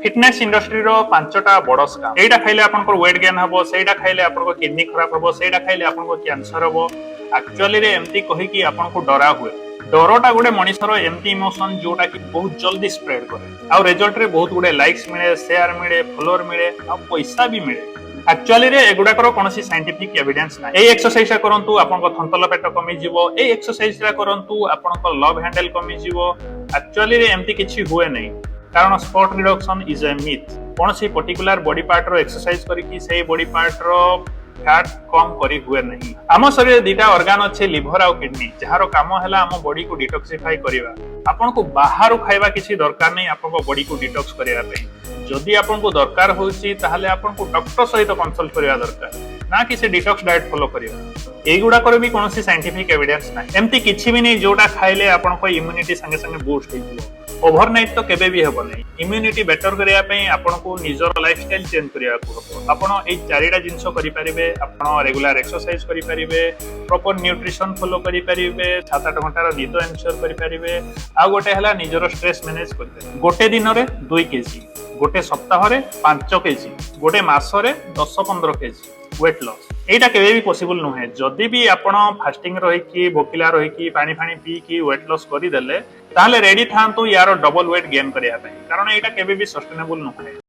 Fitness industry रो पांचटा बड़ scam एटा खाइले आपनकर वेट गेन हबो सेटा खाइले आपनकर किडनी खराब हबो सेटा खाइले आपनकर कैंसर हबो एक्चुअली रे एम्ति कहि कि आपनको डरा हुए डरटा गोटे मनिषर एम्ति इमोशन जोटा कि बहुत जल्दी स्प्रेड करे आ रिजल्ट रे बहुत गुडे लाइक्स मिले शेयर मिले फॉलोअर मिले आ पैसा भी मिले एक्चुअली रे एगुडाकर कोनोसी साइंटिफिक एविडेंस ना ए एक्सरसाइज करंतु आपनको थंतल पेट कमी जीवो ए एक्सरसाइज करंतु आपनको लव हैंडल कमी जीवो एक्चुअली रे एम्ति किछि हुए नै कारण spot reduction is a myth कौन सी पर्टिकुलर बॉडी पार्ट रो एक्सरसाइज करिकी से बॉडी पार्ट रो फैट कम करी हुए नहीं आम शरीर दुटा ऑर्गन अच्छे लिवर आउ किडनी जार काम है आम बॉडी को डिटॉक्सिफाई करवा आपन को बाहर खाइबा किसी दरकार नहीं आपन बॉडी को डिटॉक्स करबा पे जदि आपन को दरकार होची ताहले आपन को डॉक्टर सहित कंसल्ट करबा दरकार ना कि से डिटॉक्स डाइट फॉलो करबा एगुडा कर भी कोनोसी साइंटिफिक एविडेंस ना एम्ति किछि भी नहीं जोटा खाइले आपन को इम्यूनिटी संगे संगे बूस्ट होइबो ओवरनाइट तो केबे भी हेबो नै इम्यूनिटी बेटर करिया पे आपन को निजर लाइफस्टाइल चेंज करिया को हबो आपन ए चारिटा जिंस करि परिबे आपन रेगुलर एक्सरसाइज करि परिबे प्रॉपर न्यूट्रिशन फॉलो करि परिबे 7-8 घंटा रो निद एंश्योर करि परिबे आ गोटे हला निजर स्ट्रेस मैनेज करि परिबे गोटे दिन रे 2 केजी गोटे सप्ताह रे 5 केजी गोटे मास रे 10-15 केजी वेट लॉस एटा केबे भी पॉसिबल नुहे जदि भी आपण फास्टिंग रही कि भोकिला रही कि पानी फानी पी कि वेट लॉस करि देले ताले रेडी थांतु यार डबल वेट गेन करिया पे कारण एटा केबे भी सस्टेनेबल नुहे।